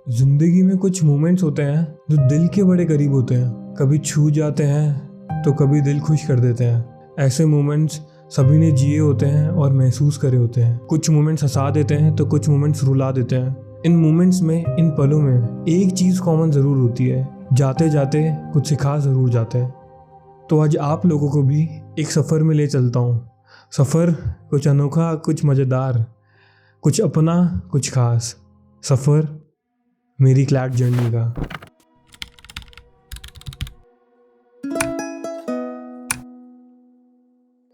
जिंदगी में कुछ मोमेंट्स होते हैं जो दिल के बड़े करीब होते हैं। कभी छू जाते हैं तो कभी दिल खुश कर देते हैं। ऐसे मोमेंट्स सभी ने जिए होते हैं और महसूस करे होते हैं। कुछ मोमेंट्स हंसा देते हैं तो कुछ मोमेंट्स रुला देते हैं। इन मोमेंट्स में, इन पलों में एक चीज़ कॉमन ज़रूर होती है, जाते जाते कुछ सिखा ज़रूर जाते हैं। तो आज आप लोगों को भी एक सफ़र में ले चलता हूँ। सफ़र कुछ अनोखा, कुछ मज़ेदार, कुछ अपना, कुछ खास। सफ़र मेरी क्लैट जर्नी का।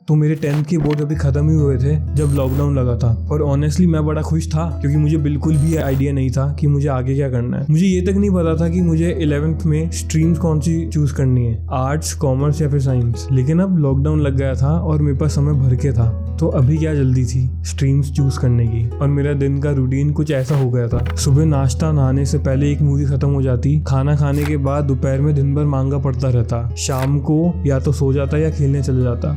तो मेरे 10th के बोर्ड अभी ख़त्म ही हुए थे जब लॉकडाउन लगा था, और ऑनेस्टली मैं बड़ा खुश था क्योंकि मुझे बिल्कुल भी आइडिया नहीं था कि मुझे आगे क्या करना है। मुझे ये तक नहीं पता था कि मुझे 11th में स्ट्रीम्स कौन सी चूज़ करनी है, आर्ट्स, कॉमर्स या फिर साइंस। लेकिन अब लॉकडाउन लग गया था और मेरे पास समय भर के था, तो अभी क्या जल्दी थी स्ट्रीम्स चूज़ करने की। और मेरा दिन का रूटीन कुछ ऐसा हो गया था। सुबह नाश्ता, नहाने से पहले एक मूवी खत्म हो जाती, खाना खाने के बाद दोपहर में दिन भर मांगा पड़ता रहता, शाम को या तो सो जाता या खेलने चले जाता।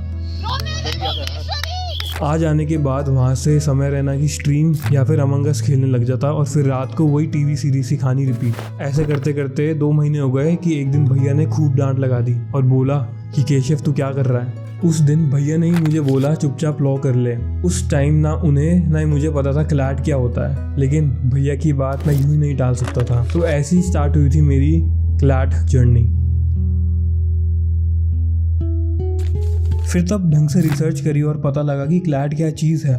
आ जाने के बाद वहाँ से समय रहना कि स्ट्रीम या फिर अमंग अस खेलने लग जाता, और फिर रात को वही टीवी सीरीज ही खानी रिपीट। ऐसे करते करते 2 महीने हो गए कि एक दिन भैया ने खूब डांट लगा दी और बोला कि केशव तू क्या कर रहा है। उस दिन भैया ने ही मुझे बोला चुपचाप लॉ कर ले। उस टाइम ना उन्हें ना ही मुझे पता था क्लैट क्या होता है, लेकिन भैया की बात मैं यूं ही नहीं टाल सकता था। तो ऐसी ही स्टार्ट हुई थी मेरी क्लैट जर्नी। फिर तब ढंग से रिसर्च करी और पता लगा कि क्लैट क्या चीज़ है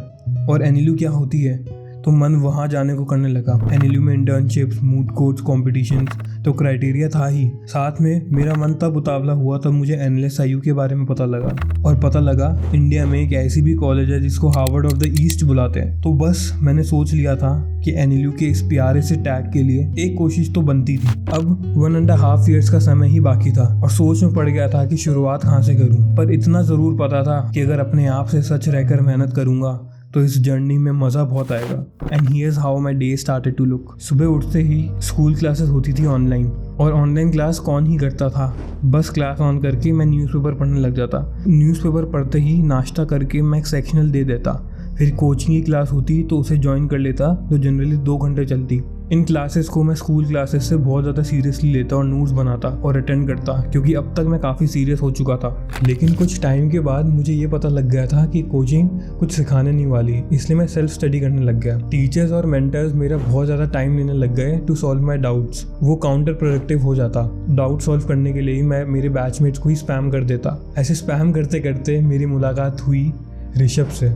और एनएलयू क्या होती है, तो मन वहाँ जाने को करने लगा। एनएलयू में इंटर्नशिप्स, मूड कोर्ट्स, कॉम्पिटिशन्स, तो क्राइटेरिया था ही। साथ में मेरा मन तब उतावला हुआ तब मुझे एनएलएसआईयू के बारे में पता लगा, और पता लगा इंडिया में एक ऐसी भी कॉलेज है जिसको हार्वर्ड ऑफ द ईस्ट बुलाते हैं। तो बस मैंने सोच लिया था कि एनएलयू के इस प्यारे से टैग के लिए एक कोशिश तो बनती थी। अब 1.5 ईयर्स का समय ही बाकी था और सोच में पड़ गया था कि शुरुआत कहाँ से करूँ। पर इतना ज़रूर पता था कि अगर अपने आप से सच रहकर मेहनत करूँगा तो इस जर्नी में मज़ा बहुत आएगा। And here's how my day started to look. सुबह उठते ही स्कूल क्लासेस होती थी ऑनलाइन, और ऑनलाइन क्लास कौन ही करता था। बस क्लास ऑन करके मैं न्यूज़पेपर पढ़ने लग जाता। न्यूज़पेपर पढ़ते ही नाश्ता करके मैं एक सेक्शनल दे देता। फिर कोचिंग की क्लास होती तो उसे ज्वाइन कर लेता, जो जनरली 2 घंटे चलती। इन क्लासेस को मैं स्कूल क्लासेस से बहुत ज़्यादा सीरियसली लेता और नोट्स बनाता और अटेंड करता, क्योंकि अब तक मैं काफ़ी सीरियस हो चुका था। लेकिन कुछ टाइम के बाद मुझे ये पता लग गया था कि कोचिंग कुछ सिखाने नहीं वाली, इसलिए मैं सेल्फ स्टडी करने लग गया। टीचर्स और मेंटर्स मेरा बहुत ज़्यादा टाइम लेने लग गए टू सॉल्व माई डाउट्स। वो काउंटर प्रोडक्टिव हो जाता। डाउट सॉल्व करने के लिए ही मैं मेरे बैचमेट्स को ही स्पैम कर देता। ऐसे स्पैम करते करते मेरी मुलाकात हुई ऋषभ से।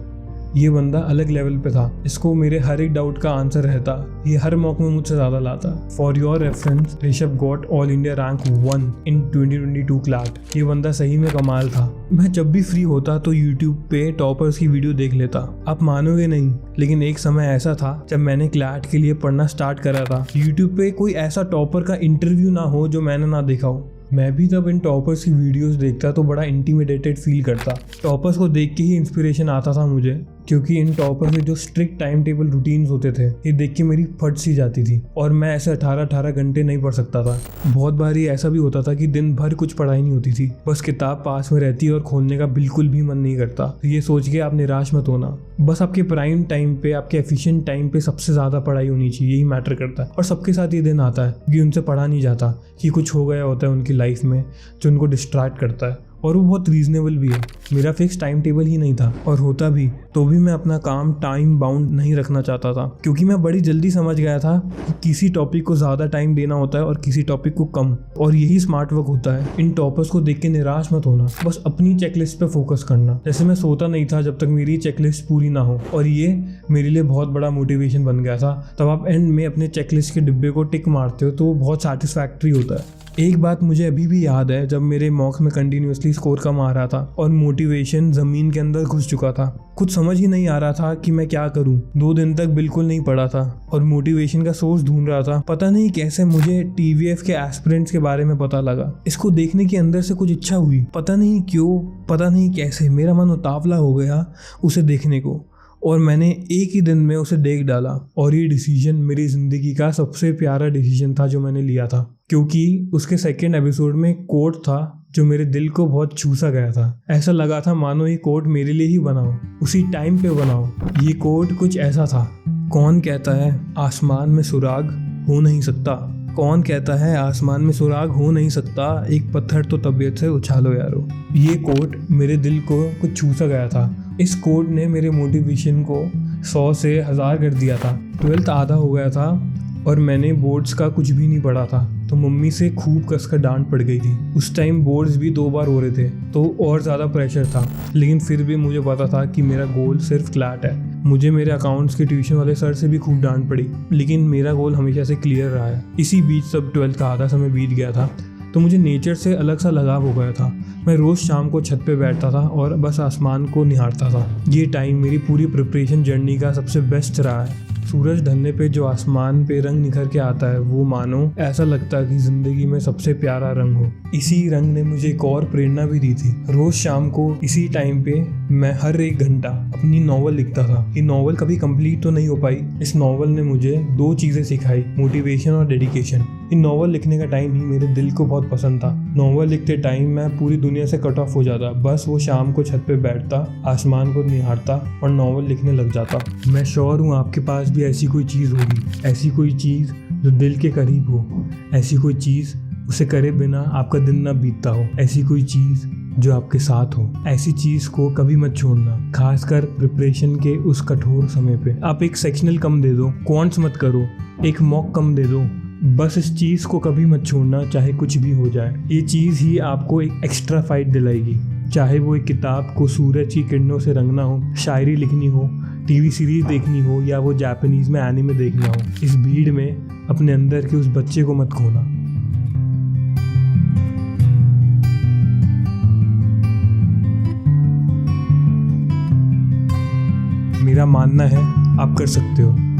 ये बंदा अलग लेवल पे था। इसको मेरे हर एक डाउट का आंसर रहता। ये हर मौके में मुझसे ज़्यादा लाता। For your reference, Rishabh got all India rank 1 in 2022 CLAT. ये बंदा सही में कमाल था। मैं जब भी फ्री होता तो यूट्यूब पे टॉपर्स की वीडियो देख लेता। आप मानोगे नहीं, लेकिन एक समय ऐसा था जब मैंने क्लैट के लिए पढ़ना स्टार्ट करा था, यूट्यूब पे कोई ऐसा टॉपर का इंटरव्यू ना हो जो मैंने ना देखा हो। मैं भी तब इन टॉपर्स की वीडियोस देखता तो बड़ा इंटिमिडेटेड फील करता। टॉपर्स को देख के ही इंस्पिरेशन आता था मुझे, क्योंकि इन टॉपर्स में जो स्ट्रिक्ट टाइम टेबल रूटीन्स होते थे, ये देख के मेरी फट सी जाती थी। और मैं ऐसे 18 घंटे नहीं पढ़ सकता था। बहुत बार ये ऐसा भी होता था कि दिन भर कुछ पढ़ाई नहीं होती थी, बस किताब पास में रहती और खोलने का बिल्कुल भी मन नहीं करता। तो ये सोच के आप निराश मत होना। बस आपके प्राइम टाइम पे, आपके एफिशिएंट टाइम पे सबसे ज़्यादा पढ़ाई होनी चाहिए, यही मैटर करता है। और सबके साथ ये दिन आता है कि उनसे पढ़ा नहीं जाता, कि कुछ हो गया होता है उनकी लाइफ में जो उनको डिस्ट्रैक्ट करता है, और वो बहुत रीजनेबल भी है। मेरा फिक्स टाइम टेबल ही नहीं था, और होता भी तो भी मैं अपना काम टाइम बाउंड नहीं रखना चाहता था, क्योंकि मैं बड़ी जल्दी समझ गया था कि किसी टॉपिक को ज़्यादा टाइम देना होता है और किसी टॉपिक को कम, और यही स्मार्ट वर्क होता है। इन टॉपर्स को देख के निराश मत होना, बस अपनी चेकलिस्ट पे फोकस करना। जैसे मैं सोता नहीं था जब तक मेरी चेकलिस्ट पूरी ना हो, और ये मेरे लिए बहुत बड़ा मोटिवेशन बन गया था। तब आप एंड में अपने चेकलिस्ट के डिब्बे को टिक मारते हो तो वो बहुत सेटिस्फैक्ट्री होता है। एक बात मुझे अभी भी याद है, जब मेरे मॉक्स में कंटिन्यूसली स्कोर कम आ रहा था और मोटिवेशन ज़मीन के अंदर घुस चुका था, कुछ समझ ही नहीं आ रहा था कि मैं क्या करूं। 2 दिन तक बिल्कुल नहीं पढ़ा था और मोटिवेशन का सोर्स ढूंढ रहा था। पता नहीं कैसे मुझे टीवीएफ के एस्पिरेंट्स के बारे में पता लगा। इसको देखने की अंदर से कुछ इच्छा हुई, पता नहीं क्यों, पता नहीं कैसे मेरा मन उतावला हो गया उसे देखने को, और मैंने एक ही दिन में उसे देख डाला। और ये डिसीजन मेरी ज़िंदगी का सबसे प्यारा डिसीजन था जो मैंने लिया था, क्योंकि उसके 2nd एपिसोड में कोट था जो मेरे दिल को बहुत छूसा गया था। ऐसा लगा था मानो ये कोट मेरे लिए ही बनाओ, उसी टाइम पे बनाओ। ये कोट कुछ ऐसा था, कौन कहता है आसमान में सुराग हो नहीं सकता। कौन कहता है आसमान में सुराग हो नहीं सकता, एक पत्थर तो तबीयत से उछालो यारो। ये कोट मेरे दिल को कुछ छू सा गया था। इस कोट ने मेरे मोटिवेशन को 100 से 1000 कर दिया था। 12th आधा हो गया था और मैंने बोर्ड्स का कुछ भी नहीं पढ़ा था, तो मम्मी से खूब कसकर डांट पड़ गई थी। उस टाइम बोर्ड्स भी 2 बार हो रहे थे, तो और ज़्यादा प्रेशर था। लेकिन फिर भी मुझे पता था कि मेरा गोल सिर्फ क्लैट है। मुझे मेरे अकाउंट्स के ट्यूशन वाले सर से भी खूब डांट पड़ी, लेकिन मेरा गोल हमेशा से क्लियर रहा है। इसी बीच सब 12th का आधा समय बीत गया था, तो मुझे नेचर से अलग सा लगाव हो गया था। मैं रोज़ शाम को छत पे बैठता था और बस आसमान को निहारता था। ये टाइम मेरी पूरी प्रिपरेशन जर्नी का सबसे बेस्ट रहा है। सूरज ढलने पे जो आसमान पे रंग निखर के आता है, वो मानो ऐसा लगता है कि ज़िंदगी में सबसे प्यारा रंग हो। इसी रंग ने मुझे एक और प्रेरणा भी दी थी। रोज़ शाम को इसी टाइम पे मैं हर 1 घंटा अपनी नॉवल लिखता था। ये नॉवल कभी कंप्लीट तो नहीं हो पाई। इस नॉवल ने मुझे 2 चीज़ें सिखाई, मोटिवेशन और डेडिकेशन। इन नॉवल लिखने का टाइम ही मेरे दिल को बहुत पसंद था। नॉवल लिखते टाइम मैं पूरी दुनिया से कट ऑफ हो जाता, बस वो शाम को छत पे बैठता, आसमान को निहारता और नॉवल लिखने लग जाता। मैं श्योर हूँ आपके पास भी ऐसी कोई चीज़ होगी, ऐसी कोई चीज़ जो दिल के करीब हो, ऐसी कोई चीज़ उसे करे बिना आपका दिन ना बीतता हो, ऐसी कोई चीज़ जो आपके साथ हो। ऐसी चीज़ को कभी मत छोड़ना, खासकर प्रिपरेशन के उस कठोर समय पे। आप एक सेक्शनल कम दे दो, क्वांट्स मत करो, एक मॉक कम दे दो, बस इस चीज़ को कभी मत छोड़ना, चाहे कुछ भी हो जाए। ये चीज़ ही आपको एक एक्स्ट्रा फाइट दिलाएगी। चाहे वो एक किताब को सूरज की किरणों से रंगना हो, शायरी लिखनी हो, टीवी सीरीज देखनी हो, या वो जापानीज़ में एनीमे देखना हो। इस भीड़ में अपने अंदर के उस बच्चे को मत खोना। मेरा मानना है आप कर सकते हो।